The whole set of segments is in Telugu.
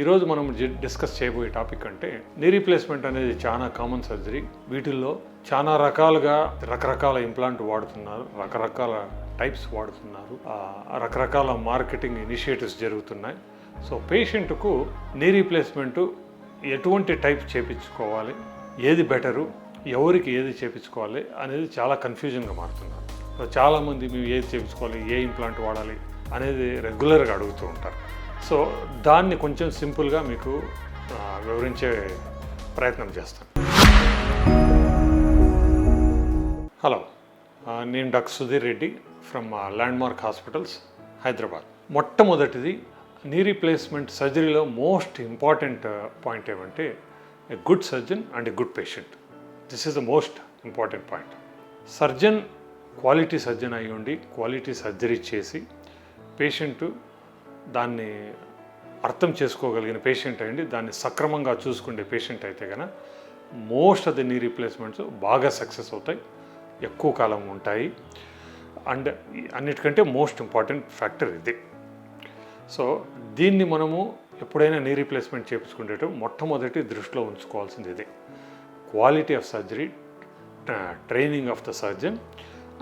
ఈరోజు మనం డిస్కస్ చేయబోయే టాపిక్ అంటే నీ రీప్లేస్మెంట్ అనేది చాలా కామన్ సర్జరీ. వీటిల్లో చాలా రకాలుగా రకరకాల ఇంప్లాంట్ వాడుతున్నారు, రకరకాల టైప్స్ వాడుతున్నారు, రకరకాల మార్కెటింగ్ ఇనిషియేటివ్స్ జరుగుతున్నాయి. సో పేషెంట్కు నీ రీప్లేస్మెంట్ ఎటువంటి టైప్ చేయించుకోవాలి, ఏది బెటరు, ఎవరికి ఏది చేయించుకోవాలి అనేది చాలా కన్ఫ్యూజన్గా మారుతున్నారు. సో చాలామంది మేము ఏది చేయించుకోవాలి, ఏ ఇంప్లాంట్ వాడాలి అనేది రెగ్యులర్గా అడుగుతూ ఉంటారు. సో దాన్ని కొంచెం సింపుల్గా మీకు వివరించే ప్రయత్నం చేస్తాను. హలో, నేను doctor Sudheer Reddy from Landmark Hospitals, Hyderabad. మొట్టమొదటిది నీ రీప్లేస్మెంట్ సర్జరీలో మోస్ట్ ఇంపార్టెంట్ పాయింట్ ఏమంటే a good surgeon and a good patient. This is the most important point. Surgeon quality surgeon అయి ఉండి క్వాలిటీ సర్జరీ చేసి పేషెంట్ దాన్ని అర్థం చేసుకోగలిగిన పేషెంట్ అయ్యండి, దాన్ని సక్రమంగా చూసుకునే పేషెంట్ అయితే కనుక మోస్ట్ ఆఫ్ ది నీ రీప్లేస్మెంట్స్ బాగా సక్సెస్ అవుతాయి, ఎక్కువ కాలం ఉంటాయి. అండ్ అన్నిటికంటే మోస్ట్ ఇంపార్టెంట్ ఫ్యాక్టర్ ఇది. సో దీన్ని మనము ఎప్పుడైనా నీ రీప్లేస్మెంట్ చేయించుకునేటప్పుడు మొట్టమొదటి దృష్టిలో ఉంచుకోవాల్సింది ఇదే: quality of surgery, training of the surgeon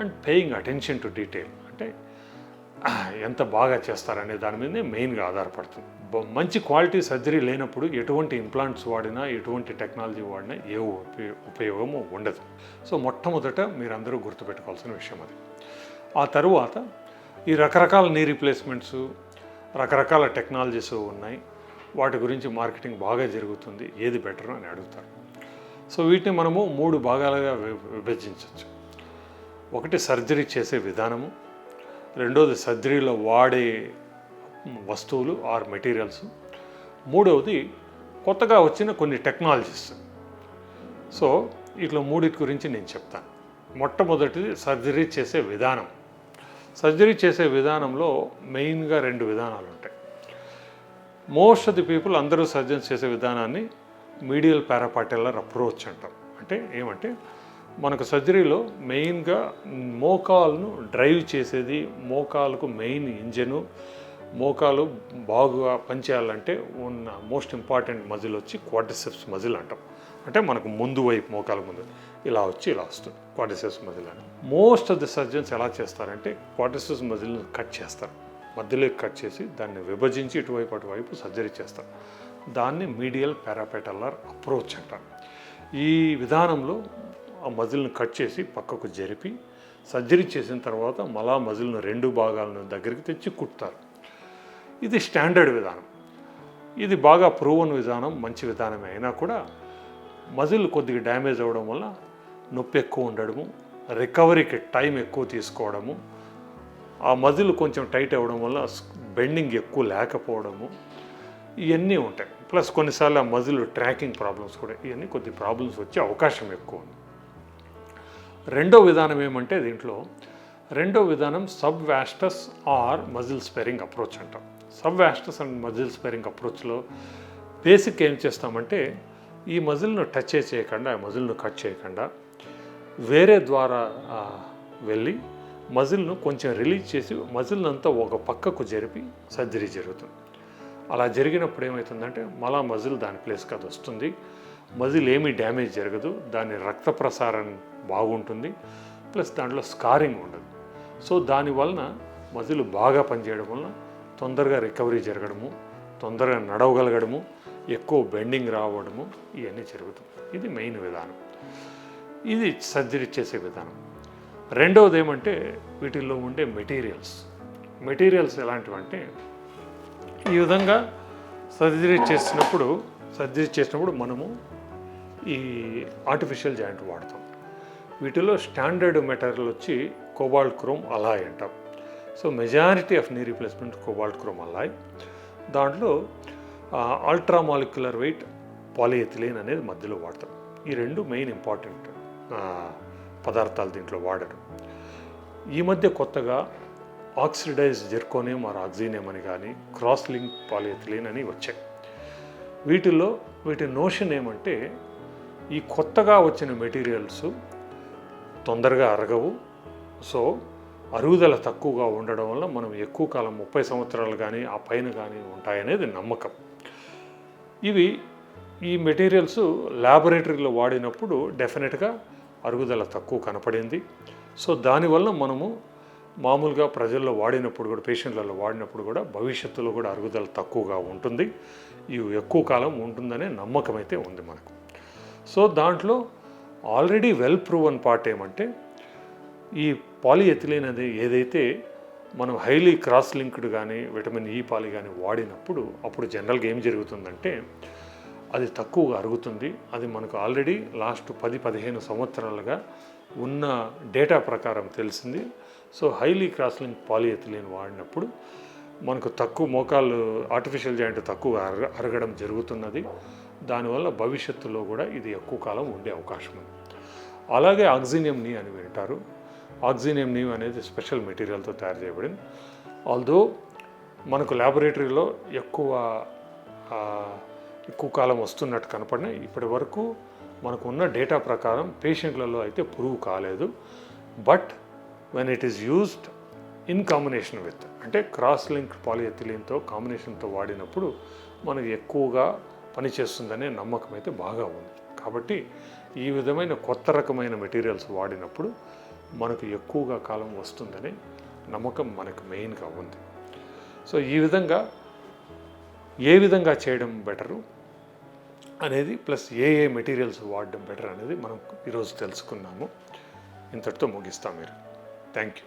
and paying attention to detail. అంటే ఎంత బాగా చేస్తారనే దాని మీదనే మెయిన్గా ఆధారపడుతుంది. మంచి క్వాలిటీ సర్జరీ లేనప్పుడు ఎటువంటి ఇంప్లాంట్స్ వాడినా, ఎటువంటి టెక్నాలజీ వాడినా ఏ ఉపయోగము ఉండదు. సో మొట్టమొదట మీరందరూ గుర్తుపెట్టుకోవాల్సిన విషయం అది. ఆ తరువాత ఈ రకరకాల నీ రీప్లేస్మెంట్స్, రకరకాల టెక్నాలజీస్ ఉన్నాయి, వాటి గురించి మార్కెటింగ్ బాగా జరుగుతుంది, ఏది బెటర్ అని అడుగుతారు. సో వీటిని మనము 3 భాగాలుగా విభజించవచ్చు. ఒకటి సర్జరీ చేసే విధానము, రెండవది సర్జరీలో వాడే వస్తువులు ఆర్ మెటీరియల్స్, మూడవది కొత్తగా వచ్చిన కొన్ని టెక్నాలజీస్. సో ఇట్లా మూడింటి గురించి నేను చెప్తాను. మొట్టమొదటిది సర్జరీ చేసే విధానం. సర్జరీ చేసే విధానంలో మెయిన్గా 2 విధానాలు ఉంటాయి. మోస్ట్ ఆఫ్ ది పీపుల్, అందరూ సర్జన్స్ చేసే విధానాన్ని మీడియల్ పారాపాటెల్లర్ అప్రోచ్ అంటాం. అంటే ఏమంటే మనకు సర్జరీలో మెయిన్గా మోకాలును డ్రైవ్ చేసేది, మోకాలకు మెయిన్ ఇంజను, మోకాలు బాగా పనిచేయాలంటే ఉన్న మోస్ట్ ఇంపార్టెంట్ మజిల్ వచ్చి క్వాడ్రిసెప్స్ మజిల్ అంటాం. అంటే మనకు ముందు వైపు మోకాలు ముందు ఇలా వచ్చి ఇలా వస్తుంది క్వాడ్రిసెప్స్ మజిల్ అని. మోస్ట్ ఆఫ్ ది సర్జన్స్ ఎలా చేస్తారంటే క్వాడ్రిసెప్స్ మజిల్ని కట్ చేస్తారు, మధ్యలోకి కట్ చేసి దాన్ని విభజించి ఇటువైపు అటువైపు సర్జరీ చేస్తారు. దాన్ని మీడియల్ పారాపాటెల్లర్ అప్రోచ్ అంటారు. ఈ విధానంలో ఆ మజిల్ను కట్ చేసి పక్కకు జరిపి సర్జరీ చేసిన తర్వాత మళ్ళా మజిల్ను 2 భాగాలను దగ్గరికి తెచ్చి కుడతారు. ఇది స్టాండర్డ్ విధానం. ఇది బాగా ప్రూవన్ విధానం, మంచి విధానమే అయినా కూడా మజిల్ కొద్దిగా డ్యామేజ్ అవ్వడం వల్ల నొప్పి ఎక్కువ ఉండడము, రికవరీకి టైం ఎక్కువ తీసుకోవడము, ఆ మజిల్ కొంచెం టైట్ అవ్వడం వల్ల బెండింగ్ ఎక్కువ లేకపోవడము, ఇవన్నీ ఉంటాయి. ప్లస్ కొన్నిసార్లు ఆ మజిల్ ట్రాకింగ్ ప్రాబ్లమ్స్ కూడా, ఇవన్నీ కొద్ది ప్రాబ్లమ్స్ వచ్చే అవకాశం ఎక్కువ ఉంది. రెండో విధానం ఏమంటే దీంట్లో రెండో విధానం sub vastus or muscle sparing approach అంటాం. Sub vastus and muscle sparing అప్రోచ్లో బేసిక్ ఏం చేస్తామంటే ఈ మజిల్ను టచ్ చేయకుండా, ఆ మజిల్ను కట్ చేయకుండా వేరే ద్వారా వెళ్ళి మజిల్ను కొంచెం రిలీజ్ చేసి మజిల్ని అంతా ఒక పక్కకు జరిపి సర్జరీ జరుగుతుంది. అలా జరిగినప్పుడు ఏమవుతుందంటే మళ్ళా మజిల్ దాని ప్లేస్కి అది వస్తుంది, మజిల్ ఏమీ డ్యామేజ్ జరగదు, దాని రక్త ప్రసారం బాగుంటుంది, ప్లస్ దాంట్లో స్కారింగ్ ఉండదు. సో దానివలన మజిల్ బాగా పనిచేయడం వలన తొందరగా రికవరీ జరగడము, తొందరగా నడవగలగడము, ఎక్కువ బెండింగ్ రావడము, ఇవన్నీ జరుగుతుంది. ఇది మెయిన్ విధానం. ఇది సర్జరీ చేసే విధానం. రెండవది ఏమంటే వీటిల్లో ఉండే మెటీరియల్స్ ఎలాంటివంటే ఈ విధంగా సర్జరీ చేసినప్పుడు మనము ఈ ఆర్టిఫిషియల్ జాయింట్ వాడతాం. వీటిలో స్టాండర్డ్ మెటీరియల్ వచ్చి కోబాల్ట్ క్రోమ్ అలాయ్ అంటాం. So majority of knee replacement cobalt chrome Alai. దాంట్లో అల్ట్రా మాలిక్యులర్ వెయిట్ పాలిఎథిలీన్ అనేది మధ్యలో వాడతాం. ఈ 2 మెయిన్ ఇంపార్టెంట్ పదార్థాలు దీంట్లో వాడడం. ఈ మధ్య కొత్తగా ఆక్సిడైజ్ జెర్కోనియం ఆర్ ఆక్సినియం అని కానీ క్రాస్ లింక్ పాలిఎథిలీన్ అని వచ్చాయి. వీటి నోషన్ ఏమంటే ఈ కొత్తగా వచ్చిన మెటీరియల్స్ తొందరగా అరగవు. సో అరుగుదల తక్కువగా ఉండడం వల్ల మనం ఎక్కువ కాలం 30 సంవత్సరాలు కానీ ఆ పైన కానీ ఉంటాయనేది నమ్మకం. ఇవి ఈ మెటీరియల్స్ ల్యాబొరేటరీలో వాడినప్పుడు డెఫినెట్గా అరుగుదల తక్కువ కనపడింది. సో దానివల్ల మనము మామూలుగా ప్రజల్లో వాడినప్పుడు కూడా, పేషెంట్లలో వాడినప్పుడు కూడా భవిష్యత్తులో కూడా అరుగుదల తక్కువగా ఉంటుంది, ఇవి ఎక్కువ కాలం ఉంటుందనే నమ్మకం అయితే ఉంది మనకు. సో దాంట్లో ఆల్రెడీ వెల్ ప్రూవన్ పార్ట్ ఏమంటే, ఈ పాలిఎథిలీన్ అనేది ఏదైతే మనం హైలీ క్రాస్ లింక్డ్ కానీ విటమిన్ ఈ పాలి కానీ వాడినప్పుడు అప్పుడు జనరల్గా ఏం జరుగుతుందంటే అది తక్కువగా అరుగుతుంది. అది మనకు ఆల్రెడీ లాస్ట్ 10-15 సంవత్సరాలుగా ఉన్న డేటా ప్రకారం తెలిసింది. So highly cross link polyethylene వాడినప్పుడు మనకు తక్కువ మోకాలు ఆర్టిఫిషియల్ జాయింట్ తక్కువ అరగడం జరుగుతున్నది. దానివల్ల భవిష్యత్తులో కూడా ఇది ఎక్కువ కాలం ఉండే అవకాశం ఉంది. అలాగే ఆక్సినియం నీ అని వింటారు. ఆక్సినియం నీ అనేది స్పెషల్ మెటీరియల్తో తయారు చేయబడింది. ఆల్దో మనకు ల్యాబొరేటరీలో ఎక్కువ కాలం వస్తున్నట్టు కనపడినా ఇప్పటి వరకు మనకు ఉన్న డేటా ప్రకారం పేషెంట్లలో అయితే ప్రూవ్ కాలేదు. But when it is used in combination with, అంటే క్రాస్ లింక్ పాలిఎథిలీన్తో కాంబినేషన్తో వాడినప్పుడు మనకు ఎక్కువగా పనిచేస్తుందనే నమ్మకం అయితే బాగా ఉంది. కాబట్టి ఈ విధమైన కొత్త రకమైన మెటీరియల్స్ వాడినప్పుడు మనకు ఎక్కువగా కాలం వస్తుందనే నమ్మకం మనకు మెయిన్గా ఉంది. సో ఈ విధంగా ఏ విధంగా చేయడం బెటరు అనేది, ప్లస్ ఏ మెటీరియల్స్ వాడడం బెటర్ అనేది మనం ఈరోజు తెలుసుకున్నాము. ఇంతటితో ముగిస్తాం మీరు. Thank you.